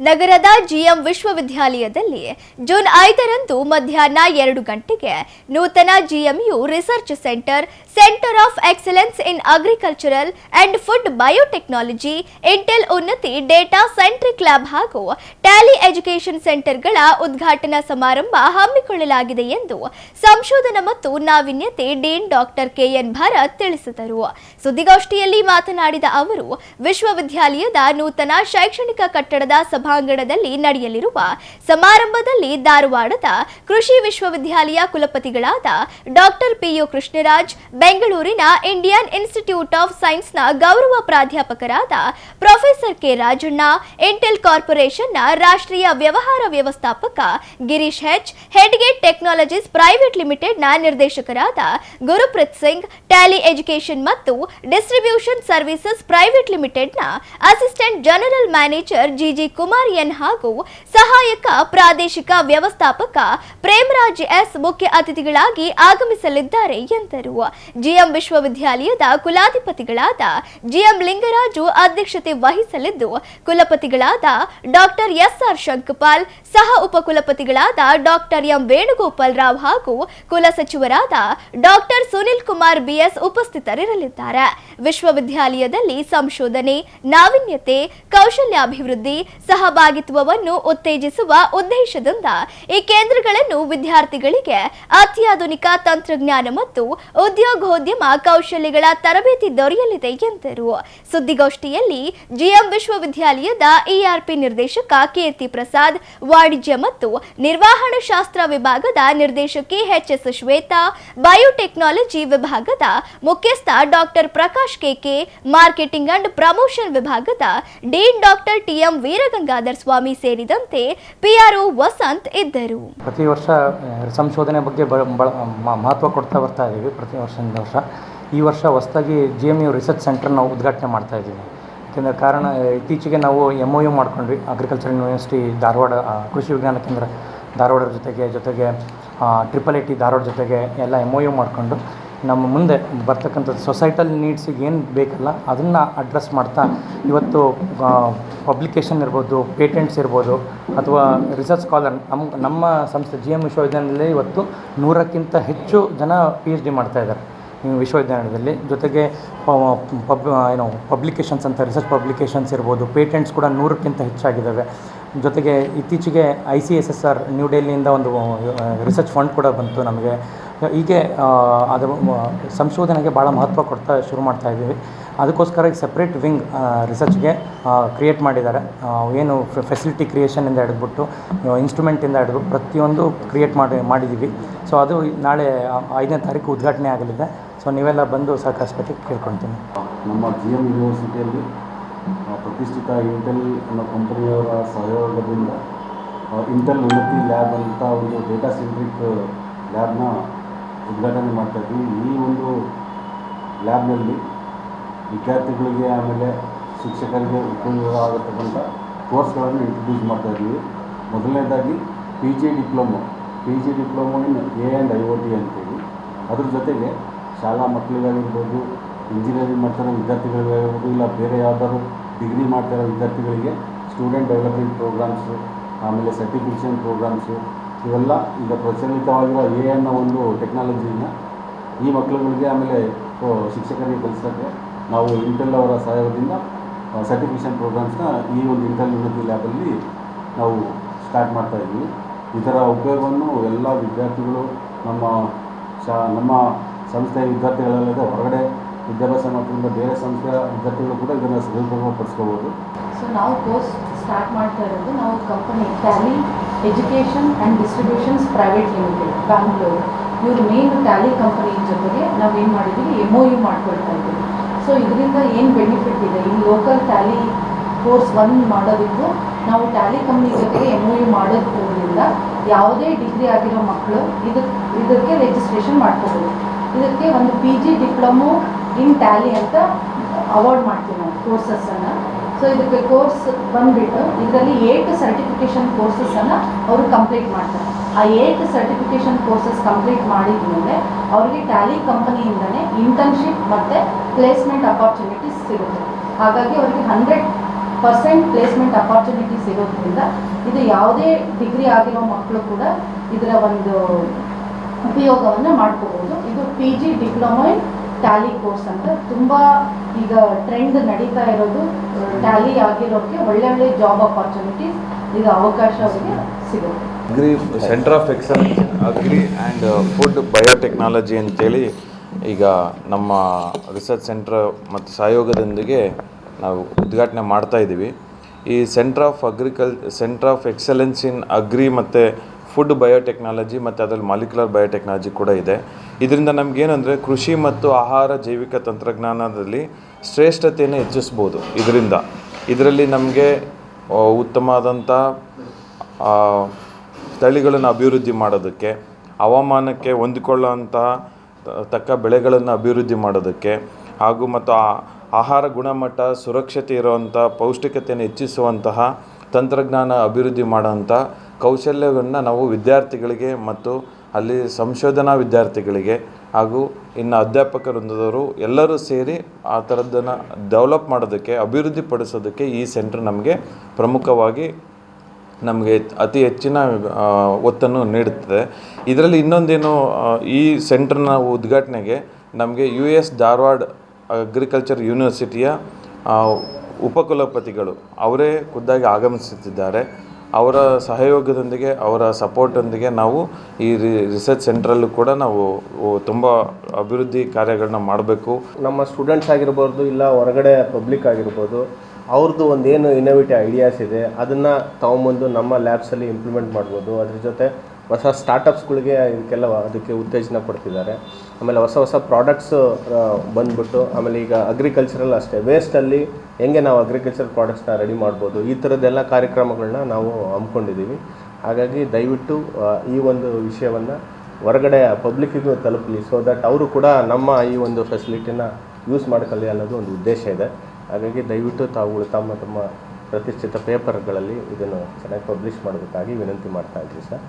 ನಗರದ ಜಿಎಂ ವಿಶ್ವವಿದ್ಯಾಲಯದಲ್ಲಿ ಜೂನ್ 5ರಂದು ಮಧ್ಯಾಹ್ನ 2 ಗಂಟೆಗೆ ನೂತನ GMU research centre of excellence in agricultural and food biotechnology, Intel ಉನ್ನತಿ ಡೇಟಾ ಸೆಂಟ್ರಿಕ್ ಲ್ಯಾಬ್ ಹಾಗೂ ಟ್ಯಾಲಿ ಎಜುಕೇಷನ್ ಸೆಂಟರ್ಗಳ ಉದ್ಘಾಟನಾ ಸಮಾರಂಭ ಹಮ್ಮಿಕೊಳ್ಳಲಾಗಿದೆ ಎಂದು ಸಂಶೋಧನಾ ಮತ್ತು ನಾವೀನ್ಯತೆ ಡೀನ್ ಡಾಕ್ಟರ್ ಕೆಎನ್ ಭರತ್ ತಿಳಿಸಿದರು. ಸುದ್ದಿಗೋಷ್ಠಿಯಲ್ಲಿ ಮಾತನಾಡಿದ ಅವರು, ವಿಶ್ವವಿದ್ಯಾಲಯದ ನೂತನ ಶೈಕ್ಷಣಿಕ ಕಟ್ಟಡದ ಸಭಾಂಗಣದಲ್ಲಿ ನಡೆಯಲಿರುವ ಸಮಾರಂಭದಲ್ಲಿ ಧಾರವಾಡದ ಕೃಷಿ ವಿಶ್ವವಿದ್ಯಾಲಯ ಕುಲಪತಿಗಳಾದ ಡಾಕ್ಟರ್ ಪಿಯು ಕೃಷ್ಣರಾಜ್, ಬೆಂಗಳೂರಿನ ಇಂಡಿಯನ್ ಇನ್ಸ್ಟಿಟ್ಯೂಟ್ ಆಫ್ ಸೈನ್ಸ್ನ ಗೌರವ ಪ್ರಾಧ್ಯಾಪಕರಾದ ಪ್ರೊಫೆಸರ್ ಕೆ ರಾಜಣ್ಣ, ಇಂಟೆಲ್ ಕಾರ್ಪೊರೇಷನ್ನ ರಾಷ್ಟ್ರೀಯ ವ್ಯವಹಾರ ವ್ಯವಸ್ಥಾಪಕ ಗಿರೀಶ್ ಹೆಚ್, ಹೆಡ್ಗೇಟ್ ಟೆಕ್ನಾಲಜೀಸ್ ಪ್ರೈವೇಟ್ ಲಿಮಿಟೆಡ್ನ ನಿರ್ದೇಶಕರಾದ ಗುರುಪ್ರೀತ್ ಸಿಂಗ್, ಟ್ಯಾಲಿ ಎಜುಕೇಷನ್ ಮತ್ತು ಡಿಸ್ಟ್ರಿಬ್ಯೂಷನ್ ಸರ್ವಿಸಸ್ ಪ್ರೈವೇಟ್ ಲಿಮಿಟೆಡ್ನ assistant general manager GG Kumar N ಹಾಗೂ ಸಹಾಯಕ ಪ್ರಾದೇಶಿಕ ವ್ಯವಸ್ಥಾಪಕ ಪ್ರೇಮರಾಜ್ ಎಸ್ ಮುಖ್ಯ ಅತಿಥಿಗಳಾಗಿ ಆಗಮಿಸಲಿದ್ದಾರೆ ಎಂದರು. ಜಿಎಂ ವಿಶ್ವವಿದ್ಯಾಲಯದ ಕುಲಾಧಿಪತಿಗಳಾದ ಜಿಎಂ ಲಿಂಗರಾಜು ಅಧ್ಯಕ್ಷತೆ ವಹಿಸಲಿದ್ದು, ಕುಲಪತಿಗಳಾದ ಡಾಕ್ಟರ್ ಎಸ್ಆರ್ ಶಂಕಪಾಲ್, ಸಹ ಉಪಕುಲಪತಿಗಳಾದ ಡಾಕ್ಟರ್ ಎಂ ವೇಣುಗೋಪಾಲ್ ರಾವ್ ಹಾಗೂ ಕುಲಸಚಿವರಾದ ಡಾಕ್ಟರ್ ಸುನಿಲ್ ಕುಮಾರ್ ಬಿಎಸ್ ಉಪಸ್ಥಿತರಿರಲಿದ್ದಾರೆ. ವಿಶ್ವವಿದ್ಯಾಲಯದಲ್ಲಿ ಸಂಶೋಧನೆ, ನಾವೀನ್ಯತೆ, ಕೌಶಲ್ಯಾಭಿವೃದ್ಧಿ, ಸಹಭಾಗಿತ್ವವನ್ನು ಉತ್ತೇಜಿಸುವ ಉದ್ದೇಶದಿಂದ ಈ ಕೇಂದ್ರಗಳನ್ನು ವಿದ್ಯಾರ್ಥಿಗಳಿಗೆ ಅತ್ಯಾಧುನಿಕ ತಂತ್ರಜ್ಞಾನ ಮತ್ತು ಉದ್ಯೋಗೋದ್ಯಮ ಕೌಶಲ್ಯಗಳ ತರಬೇತಿ ದೊರೆಯಲಿದೆ ಎಂದರು. ಸುದ್ದಿಗೋಷ್ಠಿಯಲ್ಲಿ ಜಿಎಂ ವಿಶ್ವವಿದ್ಯಾಲಯದ ಇಆರ್ಪಿ ನಿರ್ದೇಶಕ ಕೀರ್ತಿ ಪ್ರಸಾದ್, ವಾಣಿಜ್ಯ ಮತ್ತು ನಿರ್ವಹಣಾ ಶಾಸ್ತ್ರ ವಿಭಾಗದ ನಿರ್ದೇಶಕಿ ಎಚ್ಎಸ್ ಶ್ವೇತಾ, ಬಯೋಟೆಕ್ನಾಲಜಿ ವಿಭಾಗದ ಮುಖ್ಯಸ್ಥ doctor Prakash KK, marketing and promotion ವಿಭಾಗದ dean doctor TM Veeragangadhar Swamy ಸೇರಿದಂತೆ ಪಿಆರ್ಒ ವಸಂತ್ ಇದ್ದರು. ಪ್ರತಿ ವರ್ಷ ಸಂಶೋಧನೆ ಬಗ್ಗೆ ಮಹತ್ವ ಕೊಡ್ತಾ ಬರ್ತಾ ಇದ್ದೀವಿ. ಪ್ರತಿ ವರ್ಷ ಈ ವರ್ಷ ಹೊಸದಾಗಿ ಜಿಎಂಯು ರಿಸರ್ಚ್ ಸೆಂಟರ್ ನಾವು ಉದ್ಘಾಟನೆ ಮಾಡ್ತಾ ಇದ್ದೀವಿ. ಯಾಕೆಂದರೆ ಕಾರಣ, ಇತ್ತೀಚೆಗೆ ನಾವು MOU ಮಾಡ್ಕೊಂಡ್ವಿ ಅಗ್ರಿಕಲ್ಚರ್ ಯೂನಿವರ್ಸಿಟಿ ಧಾರವಾಡ, ಕೃಷಿ ವಿಜ್ಞಾನ ಕೇಂದ್ರ ಧಾರವಾಡದ ಜೊತೆಗೆ IIIT ಧಾರವಾಡ ಜೊತೆಗೆ ಎಲ್ಲ MOU ಮಾಡಿಕೊಂಡು ನಮ್ಮ ಮುಂದೆ ಬರ್ತಕ್ಕಂಥ ಸೊಸೈಟಲ್ ನೀಡ್ಸಿಗೆ ಏನು ಬೇಕಲ್ಲ ಅದನ್ನು ಅಡ್ರೆಸ್ ಮಾಡ್ತಾ ಇವತ್ತು ಪಬ್ಲಿಕೇಶನ್ ಇರ್ಬೋದು, ಪೇಟೆಂಟ್ಸ್ ಇರ್ಬೋದು ಅಥವಾ ರಿಸರ್ಚ್ ಸ್ಕಾಲರ್ ನಮ್ಮ ಸಂಸ್ಥೆ ಜಿಎಂ ವಿಶ್ವವಿದ್ಯಾಲಯದಲ್ಲಿ ಇವತ್ತು 100ಕ್ಕಿಂತ ಹೆಚ್ಚು ಜನ PhD ಮಾಡ್ತಾ ಇದ್ದಾರೆ ವಿಶ್ವವಿದ್ಯಾಲಯದಲ್ಲಿ. ಜೊತೆಗೆ ಪಬ್ಲಿಕೇಶನ್ಸ್ ಅಂತ ರಿಸರ್ಚ್ ಪಬ್ಲಿಕೇಶನ್ಸ್ ಇರ್ಬೋದು, ಪೇಟೆಂಟ್ಸ್ ಕೂಡ 100ಕ್ಕಿಂತ ಹೆಚ್ಚಾಗಿದ್ದಾವೆ. ಜೊತೆಗೆ ಇತ್ತೀಚೆಗೆ ICSSR ನ್ಯೂ ಡೆಲ್ಲಿಯಿಂದ ಒಂದು ರಿಸರ್ಚ್ ಫಂಡ್ ಕೂಡ ಬಂತು ನಮಗೆ. ಹೀಗೆ ಅದರ ಸಂಶೋಧನೆಗೆ ಭಾಳ ಮಹತ್ವ ಕೊಡ್ತಾ ಶುರು ಮಾಡ್ತಾ ಇದ್ದೀವಿ. ಅದಕ್ಕೋಸ್ಕರ ಈಗ ಸಪ್ರೇಟ್ ವಿಂಗ್ ರಿಸರ್ಚ್ಗೆ ಕ್ರಿಯೇಟ್ ಮಾಡಿದ್ದಾರೆ. ಏನು ಫೆಸಿಲಿಟಿ ಕ್ರಿಯೇಷನಿಂದ ಹಿಡಿದ್ಬಿಟ್ಟು ಇನ್ಸ್ಟ್ರೂಮೆಂಟಿಂದ ಹಿಡಿದು ಪ್ರತಿಯೊಂದು ಕ್ರಿಯೇಟ್ ಮಾಡಿದ್ದೀವಿ. ಸೊ ಅದು ನಾಳೆ 5ನೇ ತಾರೀಕು ಉದ್ಘಾಟನೆ ಆಗಲಿದೆ. ಸೊ ನೀವೆಲ್ಲ ಬಂದು ಸಹಕರಿಸಬೇಕು ಕೇಳ್ಕೊಳ್ತೀನಿ. ನಮ್ಮ ಜಿಎಂ ಯೂನಿವರ್ಸಿಟಿಯಲ್ಲಿ ಪ್ರತಿಷ್ಠಿತ ಇಂಟೆಲ್ ಅನ್ನೋ ಕಂಪನಿಯವರ ಸಹಯೋಗದಿಂದ ಇಂಟೆಲ್ ಉನ್ನತಿ ಲ್ಯಾಬ್ ಅಂತ ಒಂದು ಡೇಟಾ ಸೆಂಟ್ರಿಕ್ ಲ್ಯಾಬ್ನ ಉದ್ಘಾಟನೆ ಮಾಡ್ತಾಯಿದ್ವಿ. ಈ ಒಂದು ಲ್ಯಾಬ್ನಲ್ಲಿ ವಿದ್ಯಾರ್ಥಿಗಳಿಗೆ ಆಮೇಲೆ ಶಿಕ್ಷಕರಿಗೆ ಉಪಯೋಗ ಆಗತಕ್ಕಂಥ ಕೋರ್ಸ್ಗಳನ್ನು ಇಂಟ್ರೊಡ್ಯೂಸ್ ಮಾಡ್ತಾಯಿದ್ವಿ. ಮೊದಲನೇದಾಗಿ PG ಡಿಪ್ಲೊಮೊ ಇನ್ A&IoT ಅಂತೇಳಿ, ಅದ್ರ ಜೊತೆಗೆ ಶಾಲಾ ಮಕ್ಕಳಿಗಾಗಿರ್ಬೋದು, ಇಂಜಿನಿಯರಿಂಗ್ ಮಾಡ್ತಿರೋ ವಿದ್ಯಾರ್ಥಿಗಳಿಗಾಗಿರ್ಬೋದು, ಇಲ್ಲ ಬೇರೆ ಯಾವ್ದಾದ್ರು ಡಿಗ್ರಿ ಮಾಡ್ತಿರೋ ವಿದ್ಯಾರ್ಥಿಗಳಿಗೆ ಸ್ಟೂಡೆಂಟ್ ಡೆವಲಪ್ಮೆಂಟ್ ಪ್ರೋಗ್ರಾಮ್ಸು, ಆಮೇಲೆ ಸರ್ಟಿಫಿಕೇಷನ್ ಪ್ರೋಗ್ರಾಮ್ಸು, ಇವೆಲ್ಲ ಈಗ ಪ್ರಚಲಿತವಾಗಿರೋ AI ಅನ್ನೋ ಒಂದು ಟೆಕ್ನಾಲಜಿನ ಈ ಮಕ್ಕಳುಗಳಿಗೆ ಆಮೇಲೆ ಶಿಕ್ಷಕರಿಗೆ ಕಲಿಸೋಕ್ಕೆ ನಾವು ಇಂಟೆಲ್ ಅವರ ಸಹಾಯದಿಂದ ಸರ್ಟಿಫಿಕೇಷನ್ ಪ್ರೋಗ್ರಾಮ್ಸ್ನ ಈ ಒಂದು ಇಂಟೆಲ್ ಉನ್ನತಿ ಲ್ಯಾಬಲ್ಲಿ ನಾವು ಸ್ಟಾರ್ಟ್ ಮಾಡ್ತಾಯಿದ್ವಿ. ಇದರ ಉಪಯೋಗವನ್ನು ಎಲ್ಲ ವಿದ್ಯಾರ್ಥಿಗಳು ನಮ್ಮ ಸಂಸ್ಥೆಯ ವಿದ್ಯಾರ್ಥಿಗಳಲ್ಲದೆ ಹೊರಗಡೆ ವಿದ್ಯಾಭ್ಯಾಸ ಮಾಡೋದ್ರಿಂದ ಬೇರೆ ಸಂಸ್ಥೆಯ ವಿದ್ಯಾರ್ಥಿಗಳು ಕೂಡ ಇದನ್ನು ಸದುಪಯೋಗ ಪಡಿಸ್ಕೋಬೋದು. ಸೊ ನಾವು ಕೋರ್ಸ್ ಸ್ಟಾರ್ಟ್ ಮಾಡ್ತಾ ಇರೋದು ನಾವು company Tally education and distributions private limited Bangalore, ಇವರು ಮೇನ್ ಟ್ಯಾಲಿ ಕಂಪನಿ ಜೊತೆಗೆ ನಾವೇನು ಮಾಡಿದ್ದೀವಿ MOU ಮಾಡ್ಕೊಳ್ತಾ ಇದ್ದೀವಿ. ಸೊ ಇದರಿಂದ ಏನು ಬೆನಿಫಿಟ್ ಇದೆ, ಈ ಲೋಕಲ್ ಟ್ಯಾಲಿ ಕೋರ್ಸ್ 1 ಮಾಡೋದಿದ್ದು ನಾವು ಟ್ಯಾಲಿ ಕಂಪ್ನಿ ಜೊತೆಗೆ MOU ಮಾಡೋದ್ರಿಂದ ಯಾವುದೇ ಡಿಗ್ರಿ ಆಗಿರೋ ಮಕ್ಕಳು ಇದಕ್ಕೆ ರಿಜಿಸ್ಟ್ರೇಷನ್ ಮಾಡ್ಕೋಬೋದು. ಇದಕ್ಕೆ ಒಂದು PG ಡಿಪ್ಲೊಮೊ ಇನ್ ಟ್ಯಾಲಿ ಅಂತ ಅವಾರ್ಡ್ ಮಾಡ್ತೀವಿ ನಾವು ಕೋರ್ಸಸ್ಸನ್ನು. ಸೊ ಇದಕ್ಕೆ ಕೋರ್ಸ್ ಬಂದುಬಿಟ್ಟು ಇದರಲ್ಲಿ 8 ಸರ್ಟಿಫಿಕೇಷನ್ ಕೋರ್ಸಸ್ಸನ್ನು ಅವರು ಕಂಪ್ಲೀಟ್ ಮಾಡ್ತಾರೆ. ಆ 8 ಸರ್ಟಿಫಿಕೇಷನ್ ಕೋರ್ಸಸ್ ಕಂಪ್ಲೀಟ್ ಮಾಡಿದ ಮೇಲೆ ಅವರಿಗೆ ಟ್ಯಾಲಿ ಕಂಪನಿಯಿಂದನೇ ಇಂಟರ್ನ್ಶಿಪ್ ಮತ್ತು ಪ್ಲೇಸ್ಮೆಂಟ್ ಅಪಾರ್ಚುನಿಟೀಸ್ ಸಿಗುತ್ತೆ. ಹಾಗಾಗಿ ಅವರಿಗೆ 100 ಪ್ಲೇಸ್ಮೆಂಟ್ ಅಪಾರ್ಚುನಿಟೀಸ್ ಇರೋದ್ರಿಂದ ಇದು ಯಾವುದೇ ಡಿಗ್ರಿ ಆಗಿರೋ ಮಕ್ಕಳು ಕೂಡ ಇದರ ಒಂದು ಉಪಯೋಗವನ್ನು ಮಾಡ್ಕೋಬೋದು. ಇದು PG diploma in Tally course ಅಂತ ತುಂಬ ಈಗ ಟ್ರೆಂಡ್ ನಡೀತಾ ಇರೋದು. ಟ್ಯಾಲಿ ಆಗಿರೋಕ್ಕೆ ಒಳ್ಳೆ ಜಾಬ್ ಅಪಾರ್ಚುನಿಟೀಸ್ ಈಗ ಅವಕಾಶ ಅವರಿಗೆ ಸಿಗುತ್ತೆ. Agri centre of excellence agri and food biotechnology ಅಂತೇಳಿ ಈಗ ನಮ್ಮ ರಿಸರ್ಚ್ ಸೆಂಟ್ರ್ ಮತ್ತು ಸಹಯೋಗದೊಂದಿಗೆ ನಾವು ಉದ್ಘಾಟನೆ ಮಾಡ್ತಾಯಿದ್ದೀವಿ. ಈ centre of excellence in agri ಮತ್ತು ಫುಡ್ ಬಯೋಟೆಕ್ನಾಲಜಿ ಮತ್ತು ಅದರಲ್ಲಿ ಮಾಲಿಕ್ಯುಲರ್ ಬಯೋಟೆಕ್ನಾಲಜಿ ಕೂಡ ಇದೆ. ಇದರಿಂದ ನಮಗೇನೆಂದರೆ ಕೃಷಿ ಮತ್ತು ಆಹಾರ ಜೈವಿಕ ತಂತ್ರಜ್ಞಾನದಲ್ಲಿ ಶ್ರೇಷ್ಠತೆಯನ್ನು ಹೆಚ್ಚಿಸ್ಬೋದು. ಇದರಲ್ಲಿ ನಮಗೆ ಉತ್ತಮವಾದಂಥ ತಳಿಗಳನ್ನು ಅಭಿವೃದ್ಧಿ ಮಾಡೋದಕ್ಕೆ, ಹವಾಮಾನಕ್ಕೆ ಹೊಂದಿಕೊಳ್ಳುವಂತಹ ತಕ್ಕ ಬೆಳೆಗಳನ್ನು ಅಭಿವೃದ್ಧಿ ಮಾಡೋದಕ್ಕೆ ಹಾಗೂ ಮತ್ತು ಆಹಾರ ಗುಣಮಟ್ಟ ಸುರಕ್ಷತೆ ಇರುವಂಥ ಪೌಷ್ಟಿಕತೆಯನ್ನು ಹೆಚ್ಚಿಸುವಂತಹ ತಂತ್ರಜ್ಞಾನ ಅಭಿವೃದ್ಧಿ ಮಾಡೋಂಥ ಕೌಶಲ್ಯವನ್ನು ನಾವು ವಿದ್ಯಾರ್ಥಿಗಳಿಗೆ ಮತ್ತು ಅಲ್ಲಿ ಸಂಶೋಧನಾ ವಿದ್ಯಾರ್ಥಿಗಳಿಗೆ ಹಾಗೂ ಇನ್ನು ಅಧ್ಯಾಪಕ ವೃಂದದವರು ಎಲ್ಲರೂ ಸೇರಿ ಆ ಥರದ್ದನ್ನು ಡೆವಲಪ್ ಮಾಡೋದಕ್ಕೆ, ಅಭಿವೃದ್ಧಿಪಡಿಸೋದಕ್ಕೆ ಈ ಸೆಂಟ್ರ್ ನಮಗೆ ಪ್ರಮುಖವಾಗಿ ನಮಗೆ ಅತಿ ಹೆಚ್ಚಿನ ಒತ್ತನ್ನು ನೀಡುತ್ತದೆ. ಇದರಲ್ಲಿ ಇನ್ನೊಂದೇನು, ಈ ಸೆಂಟ್ರ್ನ ಉದ್ಘಾಟನೆಗೆ ನಮಗೆ US ಧಾರವಾಡ ಅಗ್ರಿಕಲ್ಚರ್ ಯೂನಿವರ್ಸಿಟಿಯ ಉಪಕುಲಪತಿಗಳು ಅವರೇ ಖುದ್ದಾಗಿ ಆಗಮಿಸುತ್ತಿದ್ದಾರೆ. ಅವರ ಸಹಯೋಗದೊಂದಿಗೆ, ಅವರ ಸಪೋರ್ಟೊಂದಿಗೆ ನಾವು ಈ ರಿಸರ್ಚ್ ಸೆಂಟ್ರಲ್ಲೂ ಕೂಡ ನಾವು ತುಂಬ ಅಭಿವೃದ್ಧಿ ಕಾರ್ಯಗಳನ್ನ ಮಾಡಬೇಕು. ನಮ್ಮ ಸ್ಟೂಡೆಂಟ್ಸ್ ಆಗಿರ್ಬೋದು, ಇಲ್ಲ ಹೊರಗಡೆ ಪಬ್ಲಿಕ್ ಆಗಿರ್ಬೋದು, ಅವ್ರದ್ದು ಒಂದೇನು ಇನೋವೇಟಿವ್ ಐಡಿಯಾಸ್ ಇದೆ ಅದನ್ನು ತೊಗೊಂಬಂದು ನಮ್ಮ ಲ್ಯಾಬ್ಸಲ್ಲಿ ಇಂಪ್ಲಿಮೆಂಟ್ ಮಾಡ್ಬೋದು. ಅದ್ರ ಜೊತೆ ಹೊಸ ಸ್ಟಾರ್ಟಪ್ಸ್ಗಳಿಗೆ ಅದಕ್ಕೆ ಉತ್ತೇಜನ ಕೊಡ್ತಿದ್ದಾರೆ. ಆಮೇಲೆ ಹೊಸ ಪ್ರಾಡಕ್ಟ್ಸ್ ಬಂದ್ಬಿಟ್ಟು, ಆಮೇಲೆ ಈಗ ಅಗ್ರಿಕಲ್ಚರಲ್ ಅಷ್ಟೇ, ವೇಸ್ಟಲ್ಲಿ ಹೆಂಗೆ ನಾವು ಅಗ್ರಿಕಲ್ಚರ್ ಪ್ರಾಡಕ್ಟ್ಸ್ನ ರೆಡಿ ಮಾಡ್ಬೋದು, ಈ ಥರದ್ದೆಲ್ಲ ಕಾರ್ಯಕ್ರಮಗಳನ್ನ ನಾವು ಹಮ್ಮಿಕೊಂಡಿದ್ದೀವಿ. ಹಾಗಾಗಿ ದಯವಿಟ್ಟು ಈ ಒಂದು ವಿಷಯವನ್ನು ಹೊರಗಡೆ ಪಬ್ಲಿಕ್ಕಿಗೂ ತಲುಪಲಿ, ಸೊ ದಟ್ ಅವರು ಕೂಡ ನಮ್ಮ ಈ ಒಂದು ಫೆಸಿಲಿಟಿನ ಯೂಸ್ ಮಾಡ್ಕೊಳ್ಳಿ ಅನ್ನೋದು ಒಂದು ಉದ್ದೇಶ ಇದೆ. ಹಾಗಾಗಿ ದಯವಿಟ್ಟು ತಾವುಗಳು ತಮ್ಮ ಪ್ರತಿಷ್ಠಿತ ಪೇಪರ್ಗಳಲ್ಲಿ ಇದನ್ನು ಚೆನ್ನಾಗಿ ಪಬ್ಲಿಷ್ ಮಾಡೋದಕ್ಕಾಗಿ ವಿನಂತಿ ಮಾಡ್ತಾ ಇದ್ದೀವಿ ಸರ್.